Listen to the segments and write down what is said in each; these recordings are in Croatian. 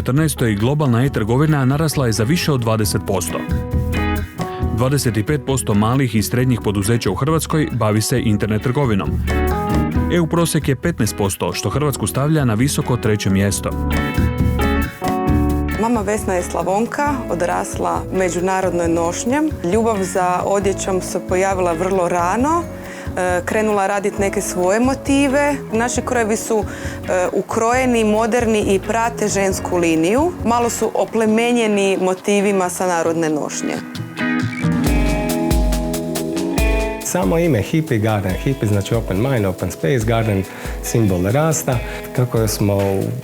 2014. globalna e-trgovina narasla je za više od 20%. 25% malih i srednjih poduzeća u Hrvatskoj bavi se internet trgovinom. EU prosjek je 15%, što Hrvatsku stavlja na visoko 3. mjesto. Mama Vesna je Slavonka, odrasla međunarodnoj nošnjem. Ljubav za odjećom se pojavila vrlo rano. Krenula raditi neke svoje motive. Naši krojevi su ukrojeni, moderni i prate žensku liniju. Malo su oplemenjeni motivima sa narodne nošnje. Samo ime Hippie Garden, Hippie znači Open Mind, Open Space, Garden simbol rasta. Kako smo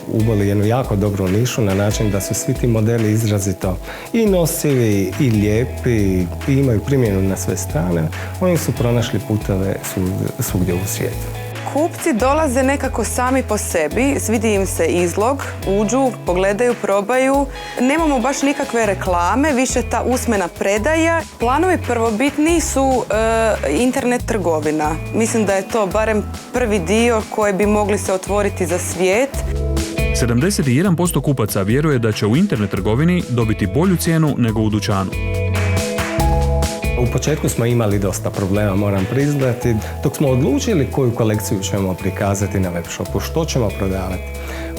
uboli jednu jako dobru nišu na način da su svi ti modeli izrazito i nosivi i lijepi i imaju primjenu na sve strane, oni su pronašli puteve svugdje u svijetu. Kupci dolaze nekako sami po sebi, svidi im se izlog, uđu, pogledaju, probaju. Nemamo baš nikakve reklame, više ta usmena predaja. Planovi prvobitni su internet trgovina. Mislim da je to barem prvi dio koji bi mogli se otvoriti za svijet. 71% kupaca vjeruje da će u internet trgovini dobiti bolju cijenu nego u dućanu. U početku smo imali dosta problema, moram priznati, dok smo odlučili koju kolekciju ćemo prikazati na webshopu, što ćemo prodavati,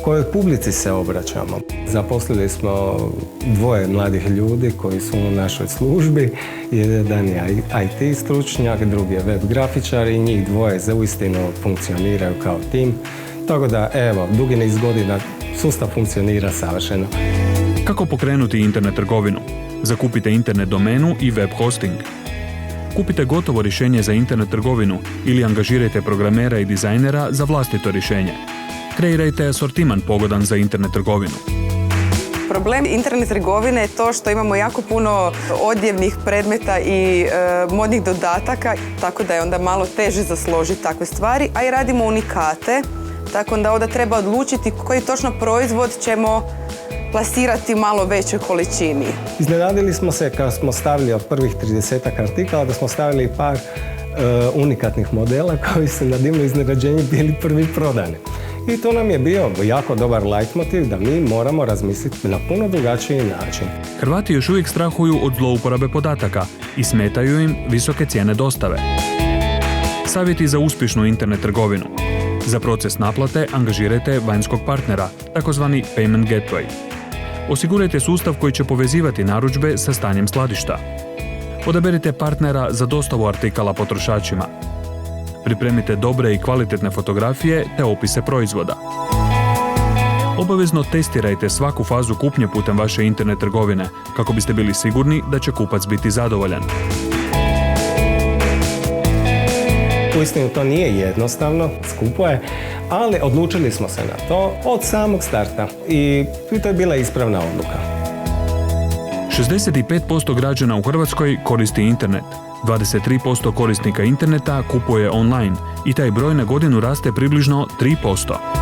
kojoj publici se obraćamo. Zaposlili smo 2 mladih ljudi koji su u našoj službi. Jedan je IT stručnjak, drugi je web grafičar i njih 2 za uistinu funkcioniraju kao tim. Tako da, evo, dugi niz godina sustav funkcionira savršeno. Kako pokrenuti internet trgovinu? Zakupite internet domenu i web hosting. Kupite gotovo rješenje za internet trgovinu ili angažirajte programera i dizajnera za vlastito rješenje. Kreirajte asortiman pogodan za internet trgovinu. Problem internet trgovine je to što imamo jako puno odjevnih predmeta i modnih dodataka, tako da je onda malo teže zasložiti takve stvari, a i radimo unikate, tako da onda treba odlučiti koji točno proizvod ćemo plasirati malo većoj količini. Iznenadili smo se kad smo stavili od prvih 30 artikala da smo stavili par unikatnih modela koji su na divno iznenađenje bili prvi prodani. I to nam je bio jako dobar leitmotiv da mi moramo razmisliti na puno drugačiji način. Hrvati još uvijek strahuju od zlouporabe podataka i smetaju im visoke cijene dostave. Savjeti za uspješnu internet trgovinu. Za proces naplate angažirajte vanjskog partnera, takozvani Payment Gateway. Osigurajte sustav koji će povezivati narudžbe sa stanjem skladišta. Odaberite partnera za dostavu artikala potrošačima. Pripremite dobre i kvalitetne fotografije te opise proizvoda. Obavezno testirajte svaku fazu kupnje putem vaše internet trgovine kako biste bili sigurni da će kupac biti zadovoljan. Uistinu to nije jednostavno, skupo je, ali odlučili smo se na to od samog starta i to je bila ispravna odluka. 65% građana u Hrvatskoj koristi internet. 23% korisnika interneta kupuje online i taj broj na godinu raste približno 3%.